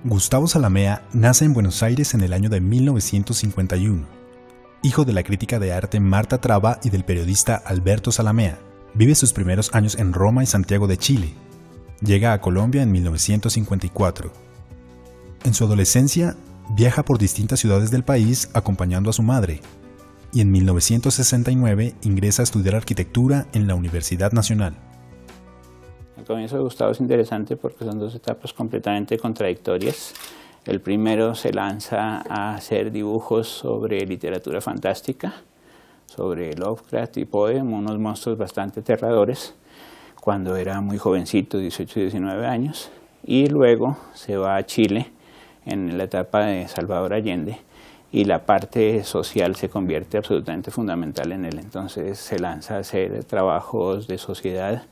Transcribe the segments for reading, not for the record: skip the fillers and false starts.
Gustavo Zalamea nace en Buenos Aires en el año de 1951. Hijo de la crítica de arte Marta Traba y del periodista Alberto Zalamea. Vive sus primeros años en Roma y Santiago de Chile. Llega a Colombia en 1954. En su adolescencia, viaja por distintas ciudades del país acompañando a su madre. Y en 1969 ingresa a estudiar arquitectura en la Universidad Nacional. El comienzo de Gustavo es interesante porque son dos etapas completamente contradictorias. El primero se lanza a hacer dibujos sobre literatura fantástica, sobre Lovecraft y Poe, unos monstruos bastante aterradores, cuando era muy jovencito, 18 y 19 años. Y luego se va a Chile en la etapa de Salvador Allende y la parte social se convierte absolutamente fundamental en él. Entonces se lanza a hacer trabajos de sociedad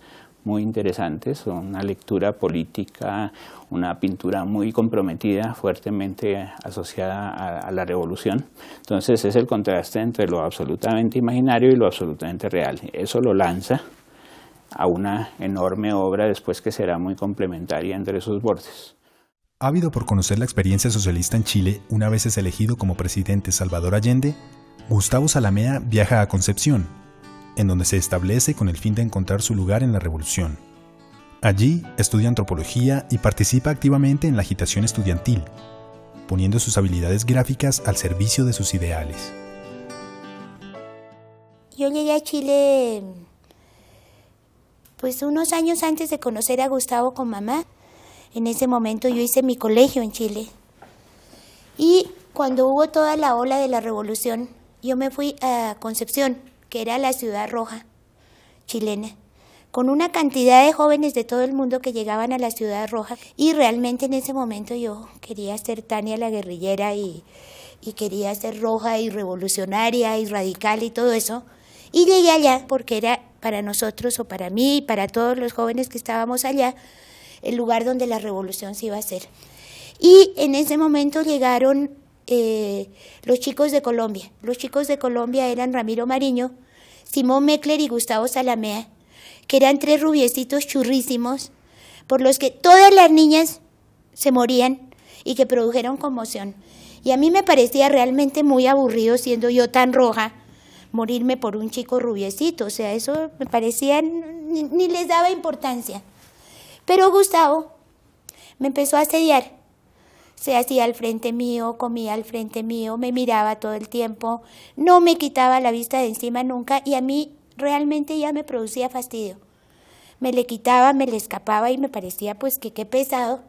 muy interesantes, una lectura política, una pintura muy comprometida, fuertemente asociada a la revolución. Entonces es el contraste entre lo absolutamente imaginario y lo absolutamente real. Eso lo lanza a una enorme obra después que será muy complementaria entre sus bordes. Ávido por conocer la experiencia socialista en Chile, una vez es elegido como presidente Salvador Allende, Gustavo Zalamea viaja a Concepción, en donde se establece con el fin de encontrar su lugar en la revolución. Allí estudia antropología y participa activamente en la agitación estudiantil, poniendo sus habilidades gráficas al servicio de sus ideales. Yo llegué a Chile pues unos años antes de conocer a Gustavo con mamá. En ese momento yo hice mi colegio en Chile. Y cuando hubo toda la ola de la revolución, yo me fui a Concepción, que era la ciudad roja chilena, con una cantidad de jóvenes de todo el mundo que llegaban a la ciudad roja. Y realmente en ese momento yo quería ser Tania la guerrillera y quería ser roja y revolucionaria y radical y todo eso. Y llegué allá porque era para nosotros o para mí y para todos los jóvenes que estábamos allá, el lugar donde la revolución se iba a hacer. Y en ese momento llegaron los chicos de Colombia. Los chicos de Colombia eran Ramiro Mariño, Simón Meckler y Gustavo Zalamea, que eran tres rubiecitos churrísimos, por los que todas las niñas se morían y que produjeron conmoción. Y a mí me parecía realmente muy aburrido, siendo yo tan roja, morirme por un chico rubiecito. O sea, eso me parecía, ni les daba importancia. Pero Gustavo me empezó a asediar. Se hacía al frente mío, comía al frente mío, me miraba todo el tiempo, no me quitaba la vista de encima nunca y a mí realmente ya me producía fastidio. Me le quitaba, me le escapaba y me parecía pues que qué pesado,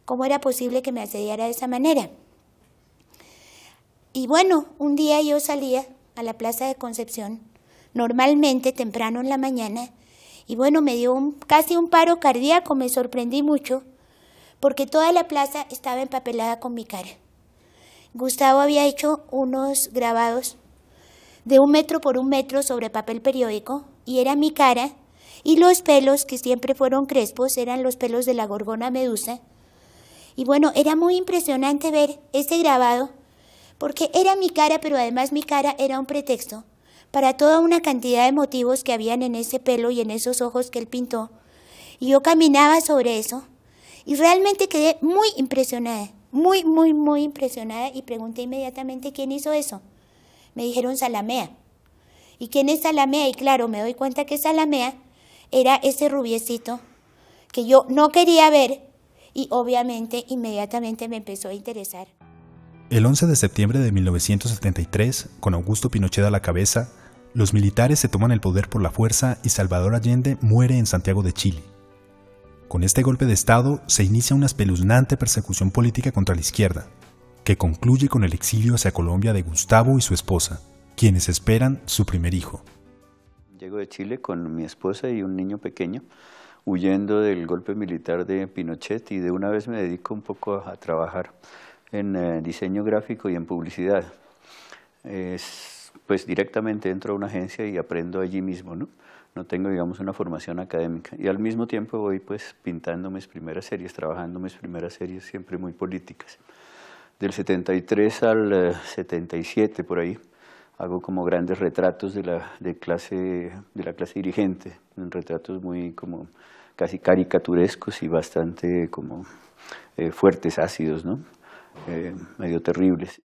cómo era posible que me asediara de esa manera. Y bueno, un día yo salía a la Plaza de Concepción, normalmente temprano en la mañana, y bueno, me dio casi un paro cardíaco, me sorprendí mucho, porque toda la plaza estaba empapelada con mi cara. Gustavo había hecho unos grabados de 1 metro por 1 metro sobre papel periódico, y era mi cara, y los pelos, que siempre fueron crespos, eran los pelos de la gorgona medusa. Y bueno, era muy impresionante ver ese grabado, porque era mi cara, pero además mi cara era un pretexto para toda una cantidad de motivos que habían en ese pelo y en esos ojos que él pintó. Y yo caminaba sobre eso, y realmente quedé muy impresionada, muy impresionada, y pregunté inmediatamente quién hizo eso. Me dijeron Zalamea. ¿Y quién es Zalamea? Y claro, me doy cuenta que Zalamea era ese rubiecito que yo no quería ver y obviamente inmediatamente me empezó a interesar. El 11 de septiembre de 1973, con Augusto Pinochet a la cabeza, los militares se toman el poder por la fuerza y Salvador Allende muere en Santiago de Chile. Con este golpe de Estado se inicia una espeluznante persecución política contra la izquierda, que concluye con el exilio hacia Colombia de Gustavo y su esposa, quienes esperan su primer hijo. Llego de Chile con mi esposa y un niño pequeño, huyendo del golpe militar de Pinochet, y de una vez me dedico un poco a trabajar en diseño gráfico y en publicidad. Pues directamente entro a una agencia y aprendo allí mismo, ¿no? No tengo, digamos, una formación académica, y al mismo tiempo voy pues pintando mis primeras series, trabajando mis primeras series siempre muy políticas. Del 73 al 77 por ahí, hago como grandes retratos de la clase dirigente, retratos muy como casi caricaturescos y bastante como fuertes, ácidos, ¿no? Medio terribles.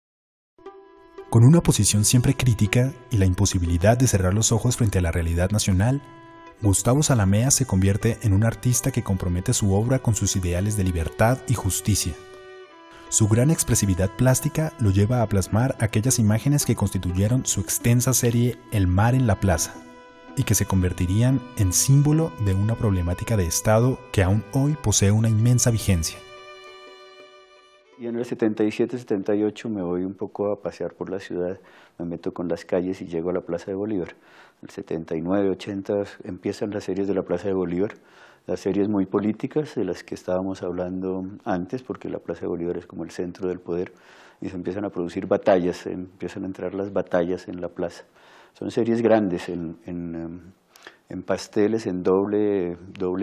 Con una posición siempre crítica y la imposibilidad de cerrar los ojos frente a la realidad nacional, Gustavo Zalamea se convierte en un artista que compromete su obra con sus ideales de libertad y justicia. Su gran expresividad plástica lo lleva a plasmar aquellas imágenes que constituyeron su extensa serie El mar en la plaza, y que se convertirían en símbolo de una problemática de Estado que aún hoy posee una inmensa vigencia. Y en el 77-78 me voy un poco a pasear por la ciudad, me meto con las calles y llego a la Plaza de Bolívar. En el 79-80 empiezan las series de la Plaza de Bolívar, las series muy políticas de las que estábamos hablando antes, porque la Plaza de Bolívar es como el centro del poder, y se empiezan a producir batallas, empiezan a entrar las batallas en la plaza. Son series grandes en pasteles, en doble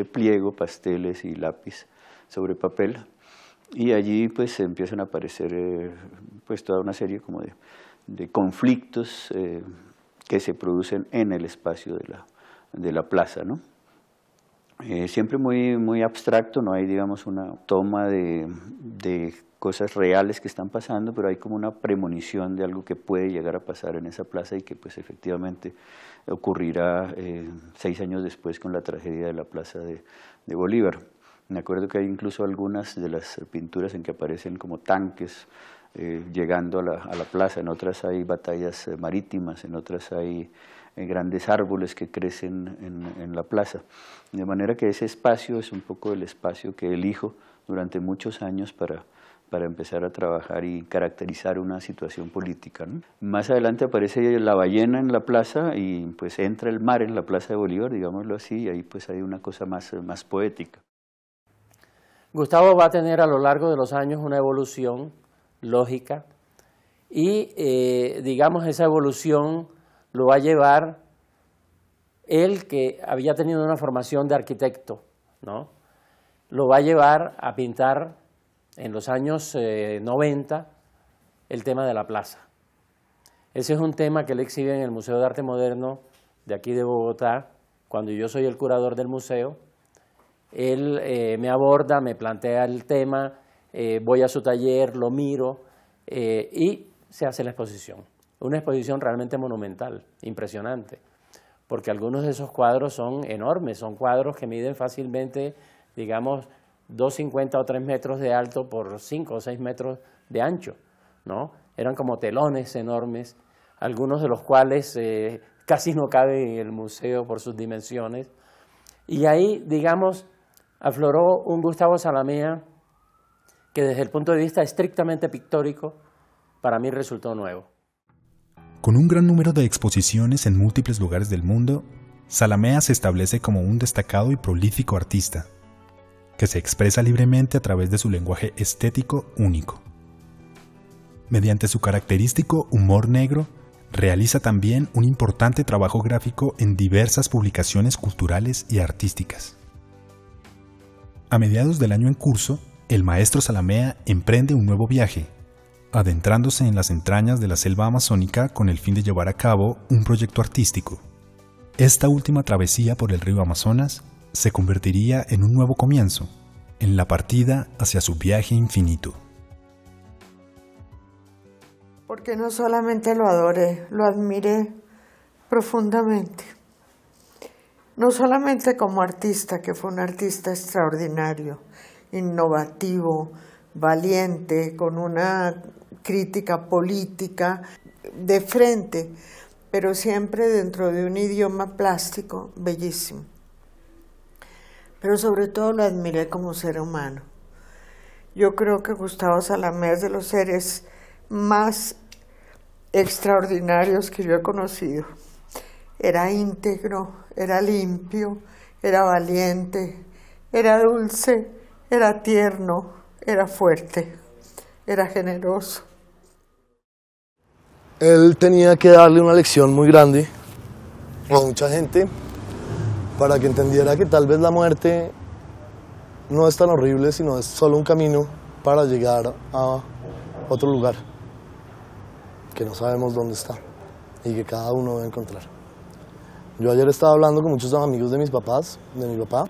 pliego, pasteles y lápiz sobre papel. Y allí pues empiezan a aparecer pues toda una serie como de conflictos que se producen en el espacio de la plaza, ¿no? Siempre muy abstracto, no hay digamos una toma de cosas reales que están pasando, pero hay como una premonición de algo que puede llegar a pasar en esa plaza y que pues efectivamente ocurrirá 6 años después con la tragedia de la Plaza de Bolívar. Me acuerdo que hay incluso algunas de las pinturas en que aparecen como tanques llegando a la plaza, en otras hay batallas marítimas, en otras hay grandes árboles que crecen en la plaza. De manera que ese espacio es un poco el espacio que elijo durante muchos años para empezar a trabajar y caracterizar una situación política, ¿no? Más adelante aparece la ballena en la plaza y pues entra el mar en la Plaza de Bolívar, digámoslo así, y ahí pues hay una cosa más poética. Gustavo va a tener a lo largo de los años una evolución lógica y digamos esa evolución lo va a llevar él, que había tenido una formación de arquitecto, ¿no? Lo va a llevar a pintar en los años 90 el tema de la plaza. Ese es un tema que él exhibe en el Museo de Arte Moderno de aquí de Bogotá, cuando yo soy el curador del museo. Él me aborda, me plantea el tema, voy a su taller, lo miro y se hace la exposición. Una exposición realmente monumental, impresionante, porque algunos de esos cuadros son enormes, son cuadros que miden fácilmente, digamos, 2,50 o 3 metros de alto por 5 o 6 metros de ancho, ¿no? Eran como telones enormes, algunos de los cuales casi no caben en el museo por sus dimensiones. Y ahí, digamos, afloró un Gustavo Zalamea que desde el punto de vista estrictamente pictórico, para mí resultó nuevo. Con un gran número de exposiciones en múltiples lugares del mundo, Zalamea se establece como un destacado y prolífico artista, que se expresa libremente a través de su lenguaje estético único. Mediante su característico humor negro, realiza también un importante trabajo gráfico en diversas publicaciones culturales y artísticas. A mediados del año en curso, el maestro Zalamea emprende un nuevo viaje, adentrándose en las entrañas de la selva amazónica con el fin de llevar a cabo un proyecto artístico. Esta última travesía por el río Amazonas se convertiría en un nuevo comienzo, en la partida hacia su viaje infinito. Porque no solamente lo adoré, lo admiré profundamente. No solamente como artista, que fue un artista extraordinario, innovativo, valiente, con una crítica política de frente, pero siempre dentro de un idioma plástico bellísimo. Pero sobre todo lo admiré como ser humano. Yo creo que Gustavo Zalamea es de los seres más extraordinarios que yo he conocido. Era íntegro, era limpio, era valiente, era dulce, era tierno, era fuerte, era generoso. Él tenía que darle una lección muy grande a mucha gente para que entendiera que tal vez la muerte no es tan horrible, sino es solo un camino para llegar a otro lugar que no sabemos dónde está. y que cada uno debe encontrar. Yo ayer estaba hablando con muchos amigos de mis papás, de mi papá,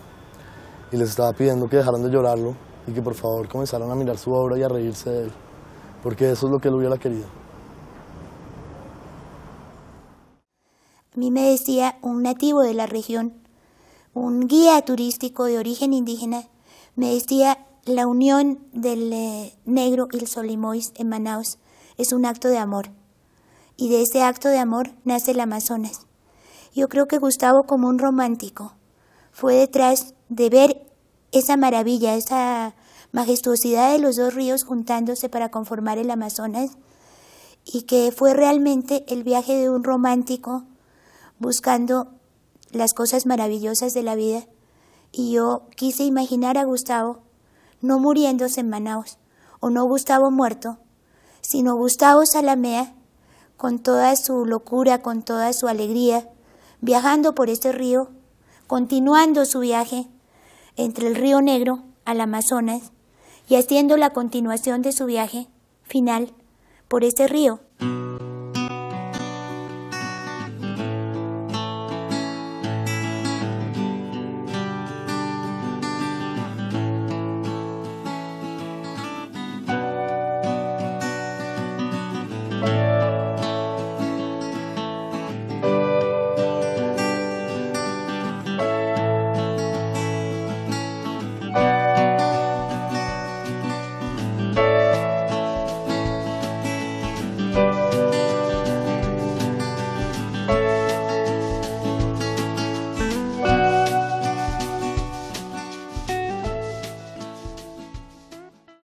y les estaba pidiendo que dejaran de llorarlo y que por favor comenzaran a mirar su obra y a reírse de él, porque eso es lo que él hubiera querido. A mí me decía un nativo de la región, un guía turístico de origen indígena, me decía: la unión del negro y el solimois en Manaus es un acto de amor, y de ese acto de amor nace el Amazonas. Yo creo que Gustavo, como un romántico, fue detrás de ver esa maravilla, esa majestuosidad de los dos ríos juntándose para conformar el Amazonas, y que fue realmente el viaje de un romántico buscando las cosas maravillosas de la vida. Y yo quise imaginar a Gustavo no muriéndose en Manaus, o no Gustavo muerto, sino Gustavo Zalamea con toda su locura, con toda su alegría, viajando por este río, continuando su viaje entre el Río Negro al Amazonas y haciendo la continuación de su viaje final por este río.